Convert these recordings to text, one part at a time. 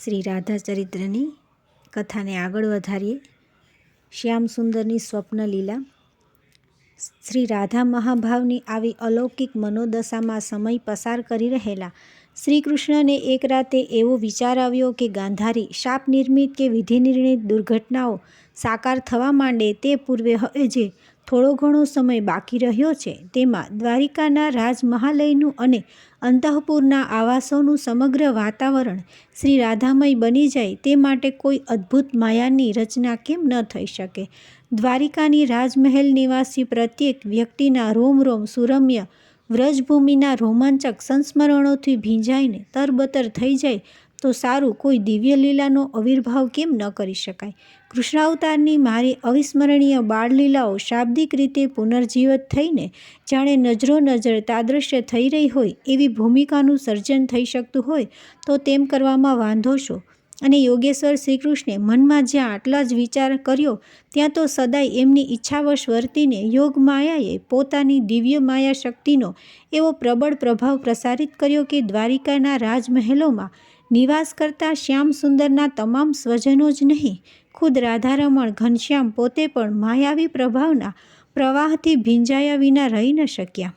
શ્રી રાધા ચરિત્રની કથાને આગળ વધારીએ. શ્યામ સુંદરની સ્વપ્ન લીલા. શ્રી રાધા મહાભાવની આવી અલૌકિક મનોદશામાં સમય પસાર કરી રહેલા શ્રી કૃષ્ણને એક રાતે એવો વિચાર આવ્યો કે ગાંધારી શાપ નિર્મિત કે વિધિ નિર્ણિત દુર્ઘટનાઓ સાકાર થવા માંડે તે પૂર્વે હવે જે થોડો ઘણો સમય બાકી રહ્યો છે તેમાં દ્વારિકાના રાજમહાલયનું અને અંતઃપુરના આવાસોનું સમગ્ર વાતાવરણ શ્રી રાધામય બની જાય તે માટે કોઈ અદ્ભુત માયાની રચના કેમ ન થઈ શકે? દ્વારિકાની રાજમહેલ નિવાસી પ્રત્યેક વ્યક્તિના રોમ રોમ સુરમ્ય વ્રજભૂમિના રોમાંચક સંસ્મરણોથી ભીંજાઈને તરબતર થઈ જાય તો સારું, કોઈ દિવ્ય લીલાનો આવિર્ભાવ કેમ ન કરી શકાય? કૃષ્ણાવતારની મારી અવિસ્મરણીય બાળલીલાઓ શાબ્દિક રીતે પુનર્જીવિત થઈને જાણે નજરો નજર તાદૃશ્ય થઈ રહી હોય એવી ભૂમિકાનું સર્જન થઈ શકતું હોય તો તેમ કરવામાં વાંધો શો? અને યોગેશ્વર શ્રીકૃષ્ણે મનમાં જ્યાં આટલા જ વિચાર કર્યો ત્યાં તો સદાય એમની ઈચ્છાવશ વર્તીને યોગ માયાએ પોતાની દિવ્ય માયા શક્તિનો એવો પ્રબળ પ્રભાવ પ્રસારિત કર્યો કે દ્વારિકાના રાજમહેલોમાં નિવાસ કરતા શ્યામ સુંદરના તમામ સ્વજનો જ નહીં, ખુદ રાધારમણ ઘનશ્યામ પોતે પણ માયાવી પ્રભાવના પ્રવાહથી ભીંજાયા વિના રહી ન શક્યા.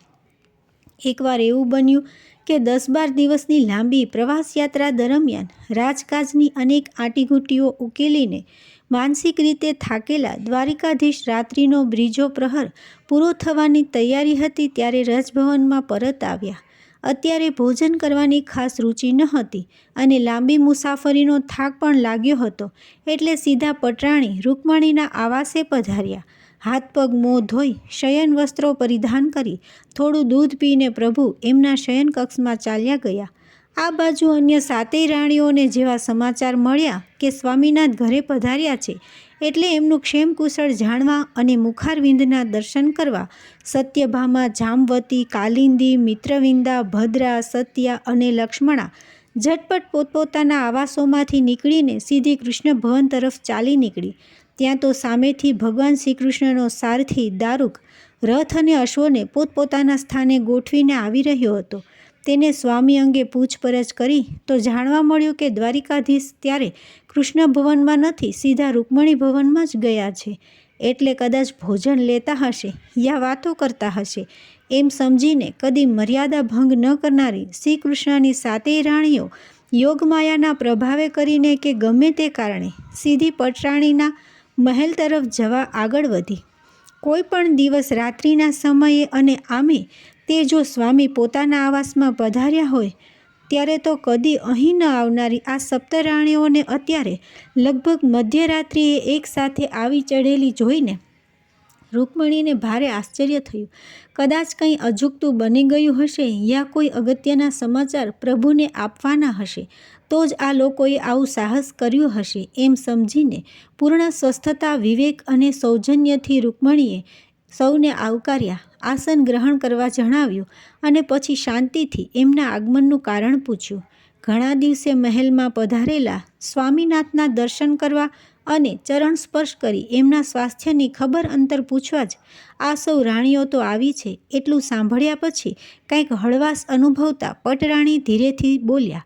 એકવાર એવું બન્યું કે 10-12 દિવસની લાંબી પ્રવાસ યાત્રા દરમિયાન રાજકાજની અનેક આંટીઘૂંટીઓ ઉકેલીને માનસિક રીતે થાકેલા દ્વારિકાધીશ રાત્રિનો બીજો પ્રહર પૂરો થવાની તૈયારી હતી ત્યારે રાજભવનમાં પરત આવ્યા. અત્યારે ભોજન કરવાની ખાસ રુચિ ન હતી અને લાંબી મુસાફરીનો થાક પણ લાગ્યો હતો એટલે સીધા પટરાણી રૂકમણીના આવાસે પધાર્યા. હાથ પગ મોં ધોઈ શયન વસ્ત્રો પરિધાન કરી થોડું દૂધ પીને પ્રભુ એમના શયન કક્ષમાં ચાલ્યા ગયા. આ બાજુ અન્ય 7 રાણીઓને જેવા સમાચાર મળ્યા કે સ્વામીનાથ ઘરે પધાર્યા છે એટલે એમનું ક્ષેમ કુશળ જાણવા અને મુખારવિંદના દર્શન કરવા સત્યભામા, જામવતી, કાલિંદી, મિત્રવિંદા, ભદ્રા, સત્યા અને લક્ષ્મણા ઝટપટ પોતપોતાના આવાસોમાંથી નીકળીને સીધી કૃષ્ણ ભવન તરફ ચાલી નીકળી. ત્યાં તો સામેથી ભગવાન શ્રી કૃષ્ણનો સારથી દારૂક રથ અને અશ્વને પોતપોતાના સ્થાને ગોઠવીને આવી રહ્યો હતો. તેને સ્વામી અંગે પૂછપરછ કરી તો જાણવા મળ્યું કે દ્વારિકાધીશ ત્યારે કૃષ્ણ ભવનમાં નથી, સીધા રૂકમણી ભવનમાં જ ગયા છે. એટલે કદાચ ભોજન લેતા હશે યા વાતો કરતા હશે એમ સમજીને કદી મર્યાદા ભંગ ન કરનારી શ્રી કૃષ્ણની 7 રાણીઓ યોગમાયાના પ્રભાવે કરીને કે ગમે તે કારણે સીધી પટરાણીના મહેલ તરફ જવા આગળ વધી. કોઈ પણ દિવસ રાત્રિના સમયે અને આમે તે જો સ્વામી પોતાના આવાસમાં પધાર્યા હોય ત્યારે તો કદી અહીં ન આવનારી આ 7 રાણીઓને અત્યારે લગભગ મધ્યરાત્રિએ એક સાથે આવી ચઢેલી જોઈને રૂકમણીને ભારે આશ્ચર્ય થયું. કદાચ કંઈ અજુગતું બની ગયું હશે યા કોઈ અગત્યના સમાચાર પ્રભુને આપવાના હશે તો જ આ લોકોએ આવું સાહસ કર્યું હશે એમ સમજીને પૂર્ણ સ્વસ્થતા, વિવેક અને સૌજન્યથી રૂકમણીએ સૌને આવકાર્યા, આસન ગ્રહણ કરવા જણાવ્યું અને પછી શાંતિથી એમના આગમનનું કારણ પૂછ્યું. ઘણા દિવસે મહેલમાં પધારેલા સ્વામીનાથના દર્શન કરવા અને ચરણ સ્પર્શ કરી એમના સ્વાસ્થ્યની ખબર અંતર પૂછવા જ આ સૌ રાણીઓ તો આવી છે એટલું સાંભળ્યા પછી કંઈક હળવાશ અનુભવતા પટરાણી ધીરેથી બોલ્યા,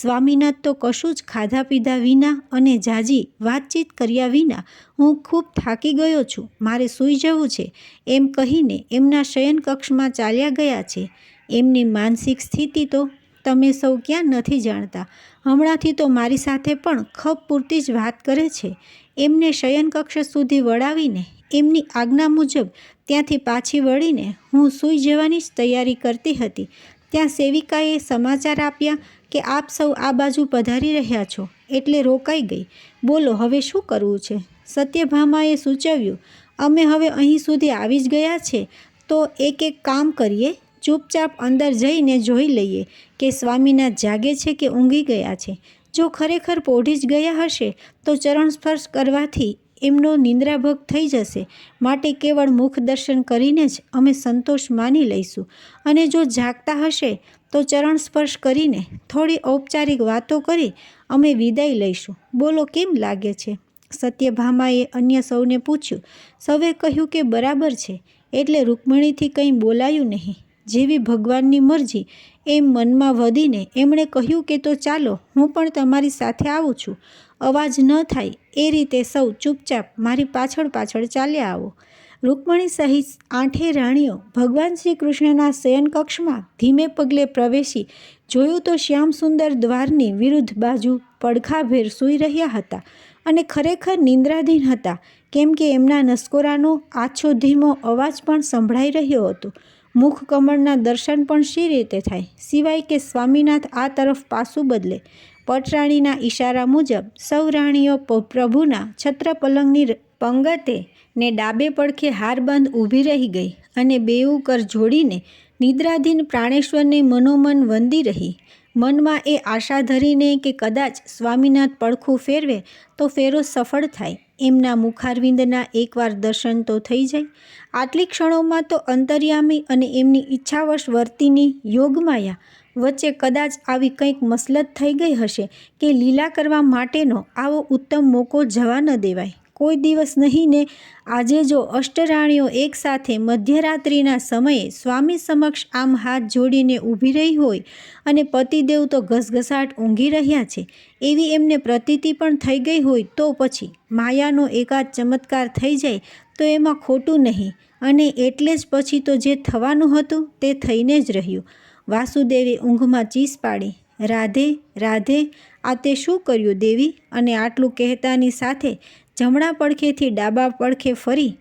સ્વામીનાથ તો કશું જ ખાધા પીધા વિના અને જાજી વાતચીત કર્યા વિના હું ખૂબ થાકી ગયો છું, મારે સૂઈ જવું છે એમ કહીને એમના શયન કક્ષમાં ચાલ્યા ગયા છે. એમની માનસિક સ્થિતિ તો તમે સૌ ક્યાં નથી જાણતા. હમણાંથી તો મારી સાથે પણ ખપ પૂરતી જ વાત કરે છે. એમને શયનકક્ષ સુધી વળાવીને એમની આજ્ઞા મુજબ ત્યાંથી પાછી વળીને હું સૂઈ જવાની જ તૈયારી કરતી હતી ત્યાં સેવિકાએ સમાચાર આપ્યા કે આપ સૌ આ બાજુ પધારી રહ્યા છો એટલે રોકાઈ ગઈ. બોલો હવે શું કરવું છે? સત્યભામાએ સૂચવ્યું, અમે હવે અહીં સુધી આવી જ ગયા છે તો એક કામ કરીએ, ચૂપચાપ અંદર જઈને જોઈ લઈએ કે સ્વામીનાથ જાગે છે કે ઊંઘી ગયા છે. જો ખરેખર પોઢી જ ગયા હશે તો ચરણ સ્પર્શ કરવાથી એમનો નિંદ્રાભંગ થઈ જશે માટે કેવળ મુખ દર્શન કરીને જ અમે સંતોષ માની લઈશું અને જો જાગતા હશે તો ચરણ સ્પર્શ કરીને થોડી ઔપચારિક વાતો કરી અમે વિદાય લઈશું. બોલો કેમ લાગે છે? સત્યભામાએ અન્ય સૌને પૂછ્યું. સૌએ કહ્યું કે બરાબર છે. એટલે રૂકમણીથી કંઈ બોલાયું નહીં. જેવી ભગવાનની મરજી એમ મનમાં વધીને એમણે કહ્યું કે તો ચાલો, હું પણ તમારી સાથે આવું છું. અવાજ ન થાય એ રીતે સૌ ચૂપચાપ મારી પાછળ પાછળ ચાલ્યા આવો. રૂકમણી સહિત 8 રાણીઓ ભગવાન શ્રી કૃષ્ણના શયનકક્ષમાં ધીમે પગલે પ્રવેશી જોયું તો શ્યામસુંદર દ્વારની વિરુદ્ધ બાજુ પડખાભેર સૂઈ રહ્યા હતા અને ખરેખર નિંદ્રાધીન હતા, કેમ કે એમના નસકોરાનો આછો ધીમો અવાજ પણ સંભળાઈ રહ્યો હતો. મુખ કમળના દર્શન પણ શી રીતે થાય, સિવાય કે સ્વામીનાથ આ તરફ પાસું બદલે. પટરાણીના ઈશારા મુજબ સૌ રાણીઓ પ્રભુના છત્ર પલંગની પંગતે ને ડાબે પડખે હારબંધ ઊભી રહી ગઈ અને બેઉ કર જોડીને નિદ્રાધીન પ્રાણેશ્વરને મનોમન વંદી રહી. મનમાં એ આશા ધરીને કે કદાચ સ્વામીનાથ પડખું ફેરવે તો ફેરો સફળ થાય, એમના મુખારવિંદના એકવાર દર્શન તો થઈ જાય. આટલી ક્ષણોમાં તો અંતર્યામી અને એમની ઈચ્છાવશ વર્તીની યોગમાયા વચ્ચે કદાચ આવી કંઈક મસલત થઈ ગઈ હશે કે લીલા કરવા માટેનો આવો ઉત્તમ મોકો જવા ન દેવાય. કોઈ દિવસ નહીં ને આજે જો અષ્ટરાણીઓ એકસાથે મધ્યરાત્રિના સમયે સ્વામી સમક્ષ આમ હાથ જોડીને ઊભી રહી હોય અને પતિદેવ તો ઘસઘસાટ ઊંઘી રહ્યા છે એવી એમને પ્રતીતિ પણ થઈ ગઈ હોય તો પછી માયાનો એકાદ ચમત્કાર થઈ જાય તો એમાં ખોટું નહીં. અને એટલે જ પછી તો જે થવાનું હતું તે થઈને જ રહ્યું. વાસુદેવે ઊંઘમાં ચીસ પાડી, રાધે રાધે, આ તે શું કર્યું દેવી? અને આટલું કહેતાની સાથે જમણા પડખેથી ડાબા પડખે ફરી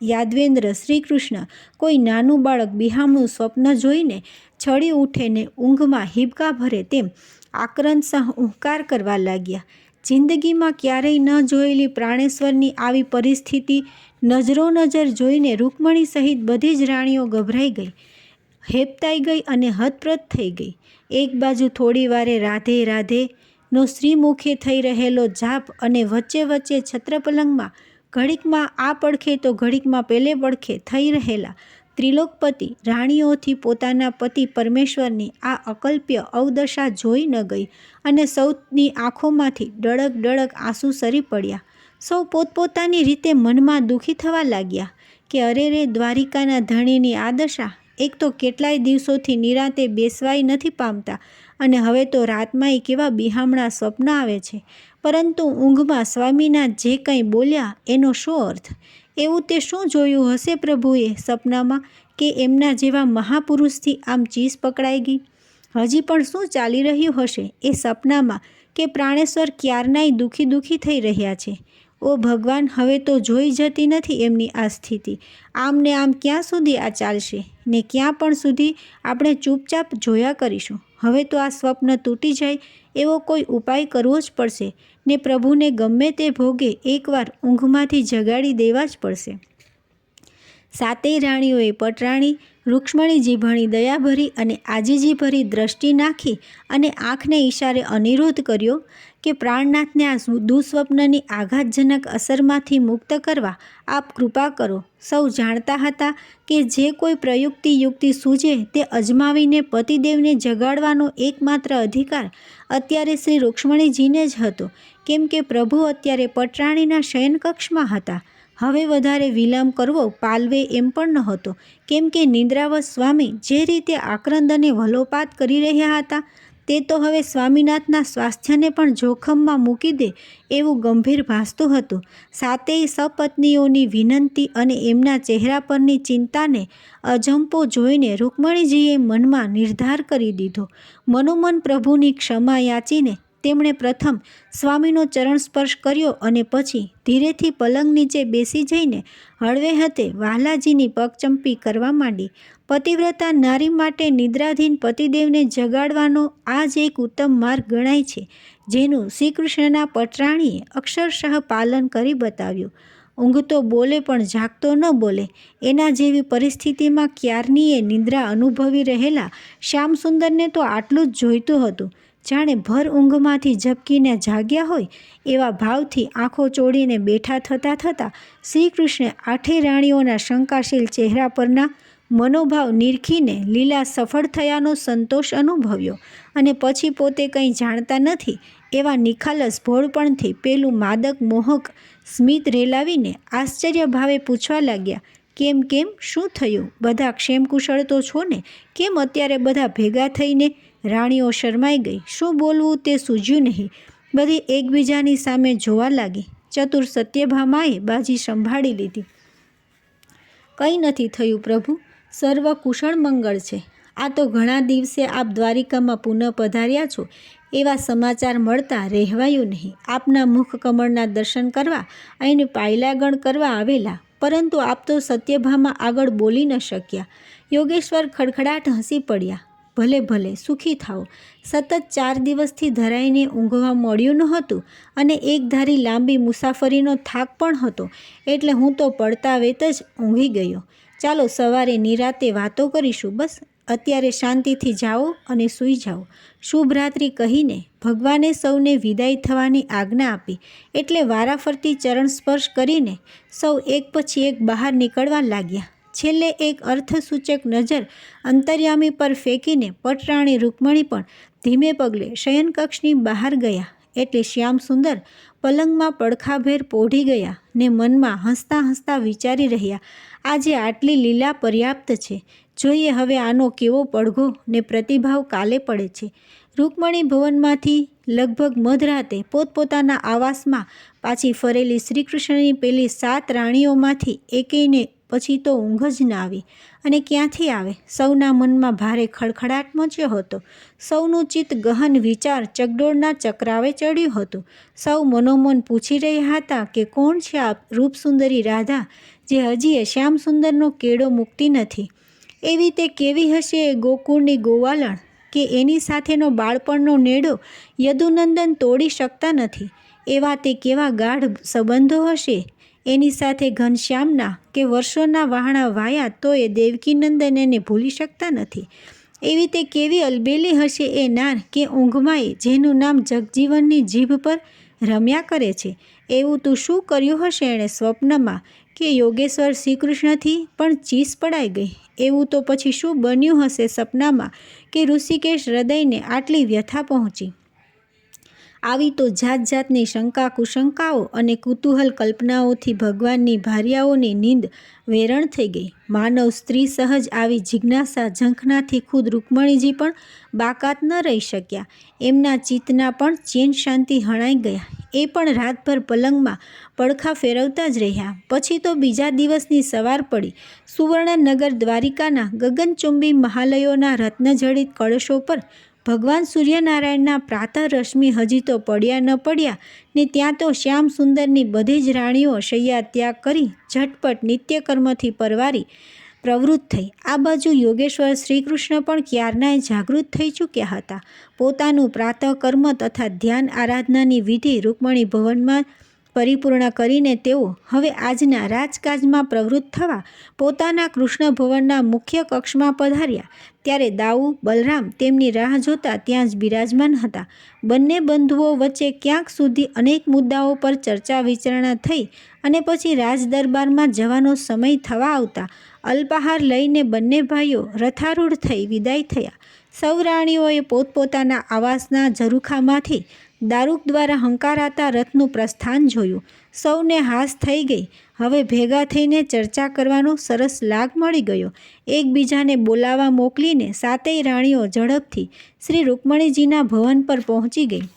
યાદવેન્દ્ર શ્રીકૃષ્ણ કોઈ નાનું બાળક બિહામણું સ્વપ્ન જોઈને છળી ઉઠે ને ઊંઘમાં હિબકા ભરે તેમ આક્રંદસહ ઉહકાર કરવા લાગ્યા. જિંદગીમાં ક્યારેય ન જોયેલી પ્રાણેશ્વરની આવી પરિસ્થિતિ નજરોનજર જોઈને રૂકમણી સહિત બધી જ રાણીઓ ગભરાઈ ગઈ, હેબતાઈ ગઈ અને હતપ્રત થઈ ગઈ. એક બાજુ થોડી વારે રાધે રાધે નો શ્રીમુખે થઈ રહેલો જાપ અને વચ્ચે વચ્ચે છત્રપલંગમાં ઘડીકમાં આ પડખે તો ઘડીકમાં પેલે પડખે થઈ રહેલા ત્રિલોકપતિ રાણીઓથી પોતાના પતિ પરમેશ્વરની આ અકલ્પ્ય અવદશા જોઈ ન ગઈ અને સૌની આંખોમાંથી ડળક ડળક આંસુ સરી પડ્યા. સૌ પોતપોતાની રીતે મનમાં દુઃખી થવા લાગ્યા કે અરે રે, દ્વારિકાના ધણીની આ દશા! એક તો કેટલાય દિવસોથી નિરાંતે બેસવાય નથી પામતા અને હવે તો રાતમાંય કેવા બિહામણા સ્વપ્ન આવે છે, પરંતુ ઊંઘમાં સ્વામીનાથ જે કંઈ બોલ્યા એનો શો અર્થ? એવું તે શું જોયું હશે પ્રભુએ સપનામાં કે એમના જેવા મહાપુરુષથી આમ ચીસ પકડાઈ ગઈ? હજી પણ શું ચાલી રહ્યું હશે એ સપનામાં કે પ્રાણેશ્વર ક્યારનાય દુઃખી દુઃખી થઈ રહ્યા છે? ઓ ભગવાન, હવે તો જોઈ જતી નથી એમની આ સ્થિતિ. આમ ને આમ ક્યાં સુધી આ ચાલશે ને ક્યાં પણ સુધી આપણે ચૂપચાપ જોયા કરીશું? હવે તો આ સ્વપ્ન તૂટી જાય એવો કોઈ ઉપાય કરવો જ પડશે ને પ્રભુને ગમે તે ભોગે એકવાર ઊંઘમાંથી જગાડી દેવા જ પડશે. 7 રાણીઓએ પટરાણી રૂક્ષ્મણીજી ભણી દયાભરી અને આજીજીભરી દ્રષ્ટિ નાખી અને આંખને ઈશારે અનિરોધ કર્યો કે પ્રાણનાથને આ દુઃસ્વપ્નની આઘાતજનક અસરમાંથી મુક્ત કરવા આપ કૃપા કરો. સૌ જાણતા હતા કે જે કોઈ પ્રયુક્તિ યુક્તિ સૂઝે તે અજમાવીને પતિદેવને જગાડવાનો એકમાત્ર અધિકાર અત્યારે શ્રી રૂક્ષ્મણીજીને જ હતો, કેમ કે પ્રભુ અત્યારે પટરાણીના શયનકક્ષમાં હતા. હવે વધારે વિલંબ કરવો પાલવે એમ પણ નહોતો, કેમ કે નિંદ્રાવશ સ્વામી જે રીતે આક્રંદ અને વલોપાત કરી રહ્યા હતા તે તો હવે સ્વામીનાથના સ્વાસ્થ્યને પણ જોખમમાં મૂકી દે એવું ગંભીર ભાસતું હતું. 7 સપત્નીઓની વિનંતી અને એમના ચહેરા પરની ચિંતાને અજંપો જોઈને રૂકમણીજીએ મનમાં નિર્ધાર કરી દીધો. મનોમન પ્રભુની ક્ષમા યાચીને તેમણે પ્રથમ સ્વામીનો ચરણ સ્પર્શ કર્યો અને પછી ધીરેથી પલંગ નીચે બેસી જઈને હળવે હાથે વહાલાજીની પગચંપી કરવા માંડી. પતિવ્રતા નારી માટે નિદ્રાધીન પતિદેવને જગાડવાનો આ જ એક ઉત્તમ માર્ગ ગણાય છે, જેનું શ્રીકૃષ્ણના પટરાણીએ અક્ષરશઃ પાલન કરી બતાવ્યું. ઊંઘતો બોલે પણ જાગતો ન બોલે એના જેવી પરિસ્થિતિમાં ક્યારનીએ નિદ્રા અનુભવી રહેલા શ્યામસુંદરને તો આટલું જ જોઈતું હતું. જાણે ભર ઊંઘમાંથી ઝબકીને જાગ્યા હોય એવા ભાવથી આંખો ચોળીને બેઠા થતાં થતાં શ્રીકૃષ્ણે 8 રાણીઓના શંકાશીલ ચહેરા પરના મનોભાવ નિરખીને લીલા સફળ થયાનો સંતોષ અનુભવ્યો અને પછી પોતે કંઈ જાણતા નથી એવા નિખાલસ ભોળપણથી પેલું માદક મોહક સ્મિત રેલાવીને આશ્ચર્ય ભાવે પૂછવા લાગ્યા કેમ કેમ શું થયું? બધા ક્ષેમકુશળ તો છો ને? કેમ અત્યારે બધા ભેગા થઈને? રાણીઓ શરમાઈ ગઈ. શું બોલવું તે સૂઝ્યું નહીં. બધી એકબીજાની સામે જોવા લાગી. ચતુર સત્યભામાએ બાજી સંભાળી લીધી. કંઈ નથી થયું પ્રભુ, સર્વ કુશળ મંગળ છે. આ તો ઘણા દિવસે આપ દ્વારિકામાં પુનઃ પધાર્યા છો એવા સમાચાર મળતા રહેવાયું નહીં. આપના મુખ કમળના દર્શન કરવા અહીં પાયલાગણ કરવા આવેલા, પરંતુ આપ તો સત્યભામા આગળ બોલી ન શક્યા. યોગેશ્વર ખડખડાટ હસી પડ્યા. ભલે ભલે, સુખી થાઓ. સતત 4 દિવસથી ધરાઈને ઊંઘવા મળ્યું નહોતું અને એકધારી લાંબી મુસાફરીનો થાક પણ હતો, એટલે હું તો પડતા વેત જ ઊંઘી ગયો. ચાલો સવારે નિરાતે વાતો કરીશું. બસ અત્યારે શાંતિથી જાઓ અને સૂઈ જાઓ. શુભરાત્રિ કહીને ભગવાને સૌને વિદાય થવાની આજ્ઞા આપી, એટલે વારાફરતી ચરણ સ્પર્શ કરીને સૌ એક પછી એક બહાર નીકળવા લાગ્યા. છેલ્લે એક અર્થસૂચક નજર અંતર્યામી પર ફેંકીને પટરાણી રૂકમણી પણ ધીમે પગલે શયનકક્ષની બહાર ગયા, એટલે શ્યામ સુંદર પલંગમાં પડખાભેર પોઢી ગયા ને મનમાં હસતા હસતા વિચારી રહ્યા, આજે આટલી લીલા પર્યાપ્ત છે. જોઈએ હવે આનો કેવો પડઘો ને પ્રતિભાવ કાલે પડે છે. રૂકમણી ભવનમાંથી લગભગ મધરાતે પોતપોતાના આવાસમાં પાછી ફરેલી શ્રીકૃષ્ણની પેલી 7 રાણીઓમાંથી એકેયને પછી તો ઊંઘ જ ના આવી. અને ક્યાંથી આવે? સૌના મનમાં ભારે ખડખડાટ મચ્યો હતો. સૌનું ચિત્ત ગહન વિચાર ચકડોળના ચક્રાવે ચડ્યું હતું. સૌ મનોમન પૂછી રહ્યા હતા કે કોણ છે આ રૂપસુંદરી રાધા જે હજીએ શ્યામસુંદરનો કેળો મૂકતી નથી? એવી તે કેવી હશે એ ગોકુળની ગોવાલણ કે એની સાથેનો બાળપણનો નેડો યદુનંદન તોડી શકતા નથી? એવા તે કેવા ગાઢ સંબંધો હશે એની સાથે ઘનશ્યામના કે વર્ષોના વહાણા વાયા તો એ દેવકીનંદન એને ભૂલી શકતા નથી? એવી તે કેવી અલબેલી હશે એ નાર કે ઊંઘમાંય જેનું નામ જગજીવનની જીભ પર રમ્યા કરે છે? એવું તું શું કર્યું હશે એણે સ્વપ્નમાં કે યોગેશ્વર શ્રીકૃષ્ણથી પણ ચીસ પડાઈ ગઈ? એવું તો પછી શું બન્યું હશે સપનામાં કે ઋષિકેશ હૃદયને આટલી વ્યથા પહોંચી? આવી તો જાત જાતની શંકા કુશંકાઓ અને કુતૂહલ કલ્પનાઓથી ભગવાનની ભાર્યાઓની નીંદ વેરણ થઈ ગઈ. માનવ સ્ત્રી સહજ આવી જિજ્ઞાસા ઝંખનાથી ખુદ રૂકમણીજી પણ બાકાત ન રહી શક્યા. એમના ચિત્તના પણ ચેન શાંતિ હણાઈ ગયા. એ પણ રાતભર પલંગમાં પડખા ફેરવતા જ રહ્યા. પછી તો બીજા દિવસની સવાર પડી. સુવર્ણનગર દ્વારિકાના ગગનચુંબી મહાલયોના રત્નજડિત કળશો પર ભગવાન સૂર્યનારાયણના પ્રાતઃ રશ્મિ હજી તો પડ્યા ન પડ્યા ને ત્યાં તો શ્યામ સુંદરની બધી જ રાણીઓ શૈયા ત્યાગ કરી ઝટપટ નિત્યકર્મથી પરવારી પ્રવૃત્ત થઈ. આ બાજુ યોગેશ્વર શ્રીકૃષ્ણ પણ ક્યારનાય જાગૃત થઈ ચૂક્યા હતા. પોતાનું પ્રાતઃકર્મ તથા ધ્યાન આરાધનાની વિધિ રૂકમણી ભવનમાં પરિપૂર્ણ કરીને તેઓ હવે આજના રાજકાજમાં પ્રવૃત્ત થવા પોતાના કૃષ્ણ ભવનના મુખ્ય કક્ષમાં પધાર્યા. ત્યારે દાઉ બલરામ તેમની રાહ જોતા ત્યાં જ બિરાજમાન હતા. બંને બંધુઓ વચ્ચે ક્યાંક સુધી અનેક મુદ્દાઓ પર ચર્ચા વિચારણા થઈ અને પછી રાજદરબારમાં જવાનો સમય થવા આવતા અલ્પાહાર લઈને બંને ભાઈઓ રથારૂઢ થઈ વિદાય થયા. સૌ રાણીઓએ પોતપોતાના આવાસના ઝરૂખામાંથી દારૂક દ્વારા હંકારાતા રથનું પ્રસ્થાન જોયું. સૌને હાશ થઈ ગઈ. હવે ભેગા થઈને ચર્ચા કરવાનો સરસ લાગ મળી ગયો. એકબીજાને બોલાવા મોકલીને 7 રાણીઓ ઝડપથી શ્રી રૂકમણીજીના ભવન પર પહોંચી ગઈ.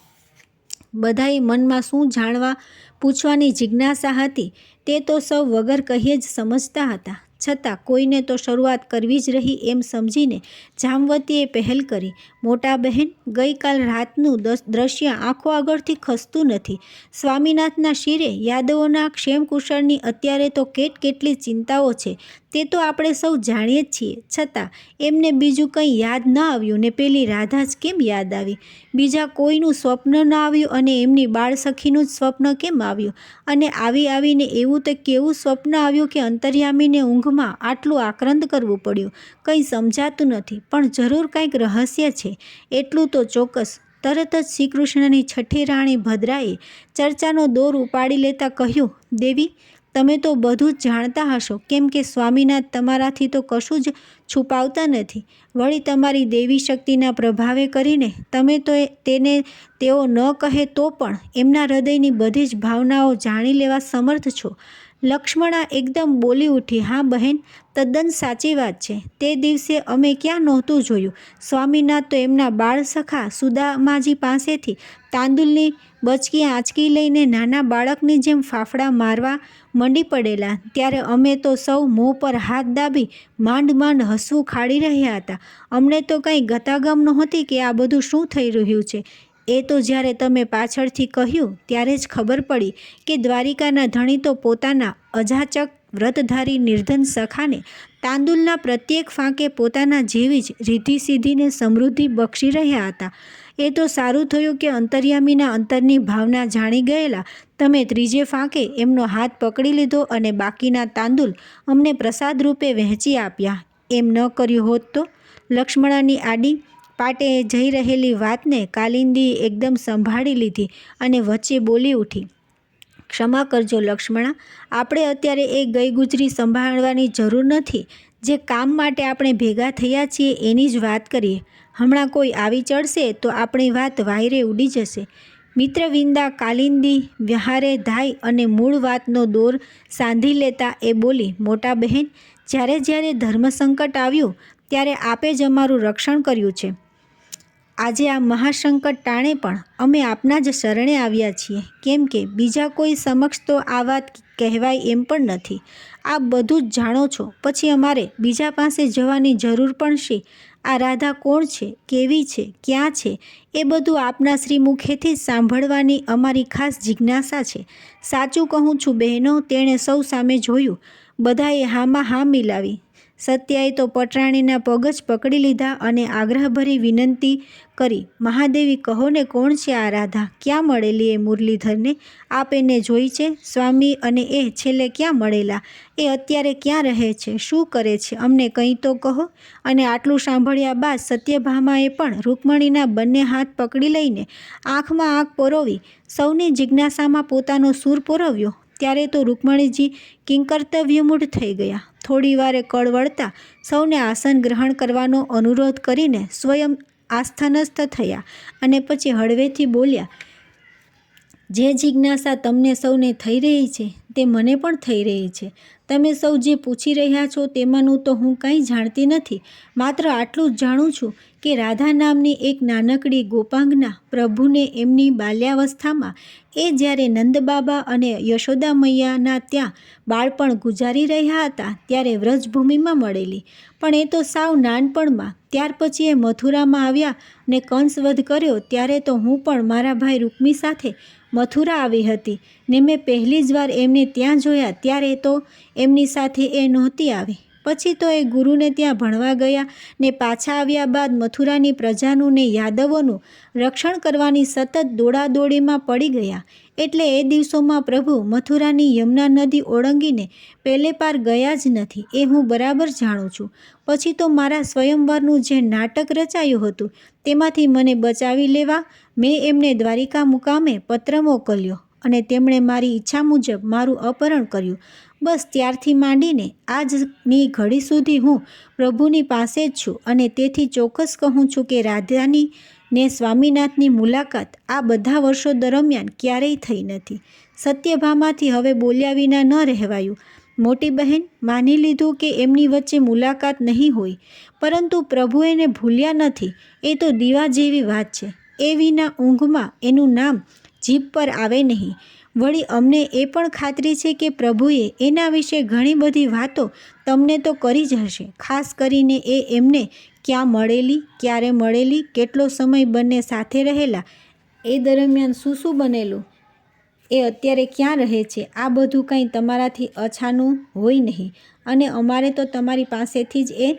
બધાએ મનમાં શું જાણવા પૂછવાની જિજ્ઞાસા હતી તે તો સૌ વગર કહીએ જ સમજતા હતા. છતાં કોઈને તો શરૂઆત કરવી જ રહી એમ સમજીને જામવતીએ પહેલ કરી. મોટા બહેન, ગઈકાલ રાતનું દ્રશ્ય આંખો આગળથી ખસતું નથી. સ્વામીનાથના શિરે યાદવોના ક્ષેમકુશળની અત્યારે તો કેટલી ચિંતાઓ છે તે તો આપણે સૌ જાણીએ જ છીએ. છતાં એમને બીજું કંઈ યાદ ન આવ્યું ને પેલી રાધા જ કેમ યાદ આવી? બીજા કોઈનું સ્વપ્ન ન આવ્યું અને એમની બાળસખીનું જ સ્વપ્ન કેમ આવ્યું? અને આવીને એવું તો કેવું સ્વપ્ન આવ્યું કે અંતર્યામીને ઊંઘમાં આટલું આક્રંદ કરવું પડ્યું? કંઈ સમજાતું નથી, પણ જરૂર કંઈક રહસ્ય છે એટલું તો ચોક્કસ. તરત જ શ્રીકૃષ્ણની છઠ્ઠી રાણી ભદ્રાએ ચર્ચાનો દોર ઉપાડી લેતા કહ્યું, દેવી, તમે તો બધું જ જાણતા હશો, કેમ કે સ્વામીનાથ તમારાથી તો કશું જ છુપાવતા નથી. વળી તમારી દેવી શક્તિના પ્રભાવે કરીને તમે તો તેને તેઓ ન કહે તો પણ એમના હૃદયની બધી જ ભાવનાઓ જાણી લેવા સમર્થ છો. લક્ષ્મણા એકદમ બોલી ઉઠી, હા બહેન, તદ્દન સાચી વાત છે. તે દિવસે અમે ક્યાં નહોતું જોયું. સ્વામીનાથ તો એમના બાળ સખા સુદામાજી પાસેથી તાંદુલની બચકી આંચકી લઈને નાના બાળકની જેમ ફાફડા મારવા મંડી પડેલા. ત્યારે અમે તો સૌ મોં પર હાથ દાબી માંડ માંડ હસવું ખાડી રહ્યા હતા. અમને તો કંઈ ગતાગમ નહોતી કે આ બધું શું થઈ રહ્યું છે. એ તો જ્યારે તમે પાછળથી કહ્યું ત્યારે જ ખબર પડી કે દ્વારિકાના ધણી તો પોતાના અજાચક વ્રતધારી નિર્ધન સખાને તાંદુલના પ્રત્યેક ફાંકે પોતાના જેવી જ રીધિ સીધીને સમૃદ્ધિ બક્ષી રહ્યા હતા. એ તો સારું થયું કે અંતર્યામીના અંતરની ભાવના જાણી ગયેલા તમે ત્રીજે ફાંકે એમનો હાથ પકડી લીધો અને બાકીના તાંદુલ અમને પ્રસાદ રૂપે વહેંચી આપ્યા. એમ ન કર્યું હોત તો? લક્ષ્મણાની આડી પાટે જઈ રહેલી વાતને કાલિંદીએ એકદમ સંભાળી લીધી અને વચ્ચે બોલી ઉઠી, ક્ષમા કરજો લક્ષ્મણા, આપણે અત્યારે એ ગઈ ગુજરી સંભાળવાની જરૂર નથી. જે કામ માટે આપણે ભેગા થયા છીએ એની જ વાત કરીએ. હમણાં કોઈ આવી ચડશે તો આપણી વાત વાયરે ઉડી જશે. મિત્રવિંદા કાલિંદી વ્યહારે ધાય અને મૂળ વાતનો દોર સાંધી લેતા એ બોલી, મોટા બહેન, જ્યારે જ્યારે ધર્મસંકટ આવ્યું ત્યારે આપે જ અમારું રક્ષણ કર્યું છે. આજે આ મહાસંકટ ટાણે પણ અમે આપના જ શરણે આવ્યા છીએ. કેમ કે બીજા કોઈ સમક્ષ તો આ વાત કહેવાય એમ પણ નથી. આપ બધું જ જાણો છો, પછી અમારે બીજા પાસે જવાની જરૂર પણ શી? આ રાધા કોણ છે, કેવી છે, ક્યાં છે, એ બધું આપના શ્રી મુખેથી જ સાંભળવાની અમારી ખાસ જિજ્ઞાસા છે. સાચું કહું છું બહેનો, તેણે સૌ સામે જોયું. બધાએ હામાં હા મિલાવી. સત્યાએ તો પટરાણીના પગ જ પકડી લીધા અને આગ્રહભરી વિનંતી કરી, મહાદેવી, કહો ને કોણ છે આ રાધા? ક્યાં મળેલી એ મુરલીધરને? આપ એને જોઈ છે? સ્વામી અને એ છેલ્લે ક્યાં મળેલા? એ અત્યારે ક્યાં રહે છે? શું કરે છે? અમને કંઈ તો કહો. અને આટલું સાંભળ્યા બાદ સત્યભામાએ પણ રૂકમણીના બંને હાથ પકડી લઈને આંખમાં આંખ પરોવી સૌની જિજ્ઞાસામાં પોતાનો સૂર પરોવ્યો. ત્યારે તો રૂકમણીજી કિંકર્તવ્યમૂઢ થઈ ગયા. થોડી વારે કળ વળતા સૌને આસન ગ્રહણ કરવાનો અનુરોધ કરીને સ્વયં આસ્થાનસ્થ થયા અને પછી હળવેથી બોલ્યા, જે જિજ્ઞાસા તમને સૌને થઈ રહી છે તે મને પણ થઈ રહી છે. તમે સૌ જે પૂછી રહ્યા છો તેમાંનું તો હું કંઈ જાણતી નથી. માત્ર આટલું જ જાણું છું કે રાધા નામની એક નાનકડી ગોપાંગના પ્રભુને એમની બાલ્યાવસ્થામાં એ જ્યારે નંદબાબા અને યશોદા મૈયાના ત્યાં બાળપણ ગુજારી રહ્યા હતા ત્યારે વ્રજભૂમિમાં મળેલી. પણ એ તો સાવ નાનપણમાં. ત્યાર પછી એ મથુરામાં આવ્યા ને કંસવધ કર્યો ત્યારે તો હું પણ મારા ભાઈ રૂકમી સાથે મથુરા આવી હતી ને મેં પહેલી જ વાર એમને ત્યાં જોયા ત્યારે તો એમની સાથે એ નહોતી આવી. પછી તો એ ગુરુને ત્યાં ભણવા ગયા ને પાછા આવ્યા બાદ મથુરાની પ્રજાનું ને યાદવોનું રક્ષણ કરવાની સતત દોડાદોડીમાં પડી ગયા. એટલે એ દિવસોમાં પ્રભુ મથુરાની યમુના નદી ઓળંગીને પેલે પાર ગયા જ નથી, એ હું બરાબર જાણું છું. પછી તો મારા સ્વયંવરનું જે નાટક રચાયું હતું તેમાંથી મને બચાવી લેવા મેં એમને દ્વારિકા મુકામે પત્ર મોકલ્યો અને તેમણે મારી ઈચ્છા મુજબ મારું અપહરણ કર્યું. બસ ત્યારથી માંડીને આજની ઘડી સુધી હું પ્રભુની પાસે જ છું અને તેથી ચોક્કસ કહું છું કે રાધાની ને સ્વામીનાથની મુલાકાત આ બધા વર્ષો દરમિયાન ક્યારેય થઈ નથી. સત્યભામાથી હવે બોલ્યા વિના ન રહેવાયું. મોટી બહેન, માની લીધું કે એમની વચ્ચે મુલાકાત નહીં હોય, પરંતુ પ્રભુ એને ભૂલ્યા નથી એ તો દીવા જેવી વાત છે. એ વિના ઊંઘમાં એનું નામ જીભ પર આવે નહીં. વળી અમને એ પણ ખાતરી છે કે પ્રભુએ એના વિશે ઘણી બધી વાતો તમને તો કરી જ હશે. ખાસ કરીને એ એમને ક્યાં મળેલી, ક્યારે મળેલી, કેટલો સમય બંને સાથે રહેલા, એ દરમિયાન શું શું બનેલું, એ અત્યારે ક્યાં રહે છે, આ બધું કંઈ તમારાથી અછાનું હોય નહીં અને અમારે તો તમારી પાસેથી જ એ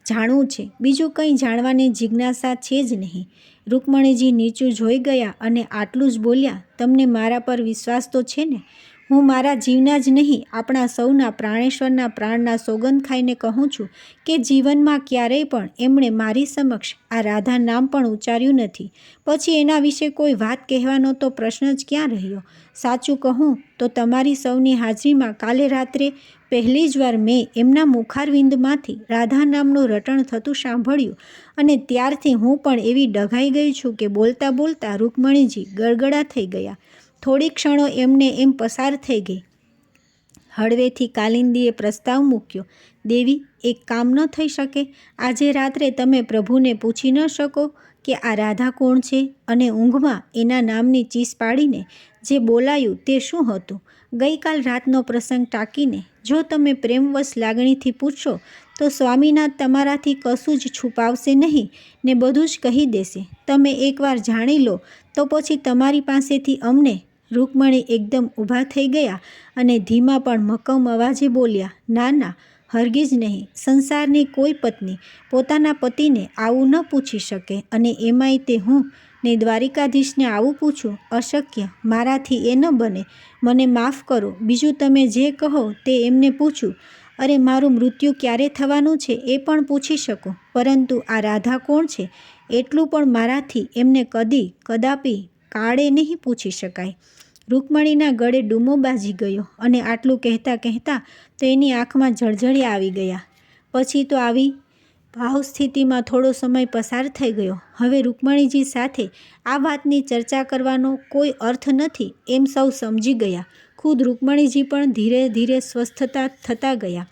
જાણવું છે. બીજું કંઈ જાણવાની જિજ્ઞાસા છે જ નહીં. રૂકમણીજી નીચું જોઈ ગયા અને આટલું જ બોલ્યા, તમને મારા પર વિશ્વાસ તો છે ને? હું મારા જીવના જ નહીં, આપણા સૌના પ્રાણેશ્વરના પ્રાણના સોગંદ ખાઈને કહું છું કે જીવનમાં ક્યારેય પણ એમણે મારી સમક્ષ આ રાધા નામ પણ ઉચ્ચાર્યું નથી. પછી એના વિશે કોઈ વાત કહેવાનો તો પ્રશ્ન જ ક્યાં રહ્યો? સાચું કહું તો તમારી સૌની હાજરીમાં કાલે રાત્રે પહેલી જ વાર મેં એમના મુખારવિંદમાંથી રાધા નામનું રટણ થતું સાંભળ્યું અને ત્યારથી હું પણ એવી ડઘાઈ ગઈ છું કે બોલતા બોલતા રૂકમણીજી ગળગળા થઈ ગયા. થોડી ક્ષણો એમને એમ પસાર થઈ ગઈ. હળવેથી કાલિંદીએ પ્રસ્તાવ મૂક્યો. દેવી, એક કામ ન થઈ શકે? આજે રાત્રે તમે પ્રભુને પૂછી ન શકો કે આ રાધા કોણ છે? અને ઊંઘમાં એના નામની ચીસ પાડીને જે બોલાયું તે શું હતું? ગઈકાલ રાતનો પ્રસંગ ટાંકીને જો તમે પ્રેમવશ લાગણીથી પૂછશો તો સ્વામીનાથ તમારાથી કશું જ છુપાવશે નહીં ને બધું જ કહી દેશે. તમે એકવાર જાણી લો તો પછી તમારી પાસેથી અમને. રૂકમણી એકદમ ઊભા થઈ ગયા અને ધીમા પણ મક્કમ અવાજે બોલ્યા, ના ના, હરગીજ નહીં. સંસારની કોઈ પત્ની પોતાના પતિને આવું ન પૂછી શકે, અને એમાંય તે હું ને દ્વારિકાધીશને આવું પૂછું? અશક્ય, મારાથી એ ન બને. મને માફ કરો. બીજું તમે જે કહો તે એમને પૂછું. અરે, મારું મૃત્યુ ક્યારે થવાનું છે એ પણ પૂછી શકો, પરંતુ આ રાધા કોણ છે એટલું પણ મારાથી એમને કદાપી કાળે નહીં પૂછી શકાય. રૂકમણીના ગળે ડૂમો બાજી ગયો અને આટલું કહેતા તો એની આંખમાં જળજળિયા આવી ગયા. પછી તો આવી ભાવસ્થિતિમાં થોડો સમય પસાર થઈ ગયો. હવે રૂકમણીજી સાથે આ વાતની ચર્ચા કરવાનો કોઈ અર્થ નથી એમ સૌ સમજી ગયા. ખુદ રૂકમણીજી પણ ધીરે ધીરે સ્વસ્થતા થતા ગયા.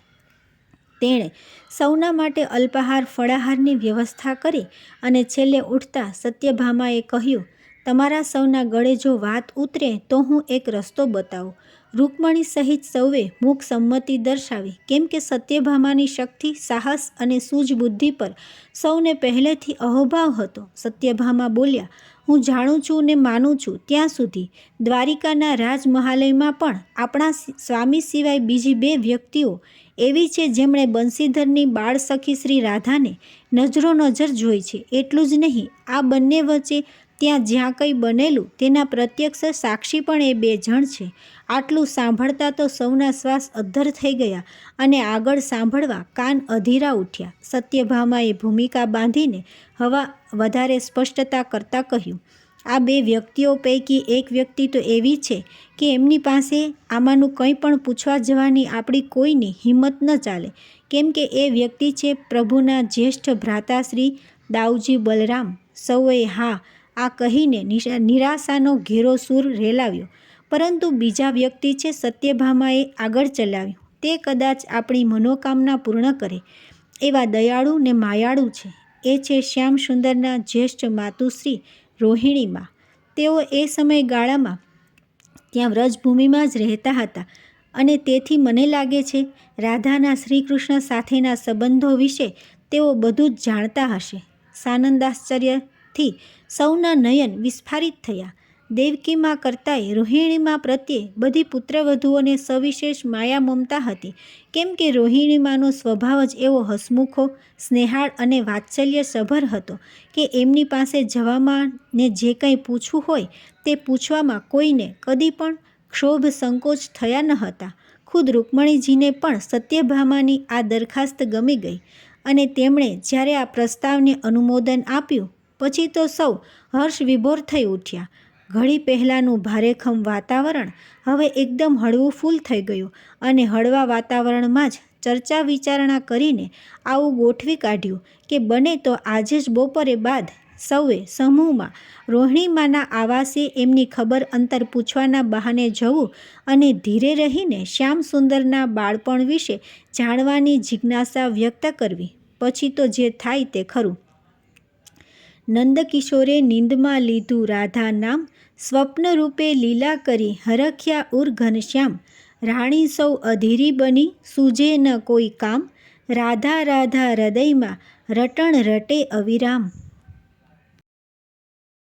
તેણે સૌના માટે અલ્પાહાર ફળાહારની વ્યવસ્થા કરી અને છેલ્લે ઉઠતા સત્યભામાએ કહ્યું, તમારા સૌના ગળે જો વાત ઉતરે તો હું એક રસ્તો બતાવું. રૂકમણી સહિત સૌએ મૂક સંમતિ દર્શાવી, કેમ કે સત્યભામાની શક્તિ, સાહસ અને સૂઝબુદ્ધિ પર સૌને પહેલેથી અહોભાવ હતો. સત્યભામા બોલ્યા, હું જાણું છું ને માનું છું ત્યાં સુધી દ્વારિકાના રાજમહાલયમાં પણ આપણા સ્વામી સિવાય બીજી 2 વ્યક્તિઓ એવી છે જેમણે બંસીધરની બાળ સખી શ્રી રાધાને નજરો-નજર જોઈ છે. એટલું જ નહીં, આ બંને વચ્ચે ત્યાં જ્યાં કંઈ બનેલું તેના પ્રત્યક્ષ સાક્ષી પણ એ 2 જણ છે. આટલું સાંભળતા તો સૌના શ્વાસ અદ્ધર થઈ ગયા અને આગળ સાંભળવા કાન અધીરા ઉઠ્યા. સત્યભામાએ ભૂમિકા બાંધીને વધારે સ્પષ્ટતા કરતાં કહ્યું, આ 2 વ્યક્તિઓ પૈકી એક વ્યક્તિ તો એવી છે કે એમની પાસે આમાંનું કંઈ પણ પૂછવા જવાની આપણી કોઈની હિંમત ન ચાલે, કેમ કે એ વ્યક્તિ છે પ્રભુના જ્યેષ્ઠ ભ્રાતા શ્રી દાઉજી બલરામ. સૌએ હા આ કહીને નિરાશાનો ઘેરો સૂર રેલાવ્યો. પરંતુ બીજા વ્યક્તિ છે, સત્યભામાએ આગળ ચલાવ્યું, તે કદાચ આપણી મનોકામના પૂર્ણ કરે એવા દયાળુ ને માયાળુ છે. એ છે શ્યામ સુંદરના જ્યેષ્ઠ માતુશ્રી રોહિણીમાં. તેઓ એ સમયગાળામાં ત્યાં વ્રજભૂમિમાં જ રહેતા હતા અને તેથી મને લાગે છે રાધાના શ્રીકૃષ્ણ સાથેના સંબંધો વિશે તેઓ બધું જ જાણતા હશે. સાનંદાશ્ચર્યથી સૌના નયન વિસ્ફારિત થયા. દેવકીમાં કરતાંય રોહિણીમાં પ્રત્યે બધી પુત્રવધૂઓને સવિશેષ માયા મમતા હતી, કેમ કે રોહિણીમાંનો સ્વભાવ જ એવો હસમુખો, સ્નેહાળ અને વાત્સલ્યસભર હતો કે એમની પાસે જવામાં ને જે કંઈ પૂછવું હોય તે પૂછવામાં કોઈને કદી પણ ક્ષોભ સંકોચ થયા ન હતા. ખુદ રૂકમણીજીને પણ સત્યભામાની આ દરખાસ્ત ગમી ગઈ અને તેમણે જ્યારે આ પ્રસ્તાવને અનુમોદન આપ્યું પછી તો સૌ હર્ષ વિભોર થઈ ઉઠ્યા. ઘડી પહેલાંનું ભારેખમ વાતાવરણ હવે એકદમ હળવું ફૂલ થઈ ગયું અને હળવા વાતાવરણમાં જ ચર્ચા વિચારણા કરીને આવું ગોઠવી કાઢ્યું કે બને તો આજે જ બપોરે બાદ સૌએ સમૂહમાં રોહિણીમાના આવાસે એમની ખબર અંતર પૂછવાના બહાને જવું અને ધીરે રહીને શ્યામ સુંદરના બાળપણ વિશે જાણવાની જિજ્ઞાસા વ્યક્ત કરવી. પછી તો જે થાય તે ખરું. નંદકિશોરે નિંદમાં લીધું રાધા નામ, સ્વપ્ન રૂપે લીલા કરી હરખ્યા ઉર ઘનશ્યામ. રાણી સૌ અધીરી બની, સૂઝે ન કોઈ કામ, રાધા રાધા હૃદયમાં રટણ રટે અવિરામ.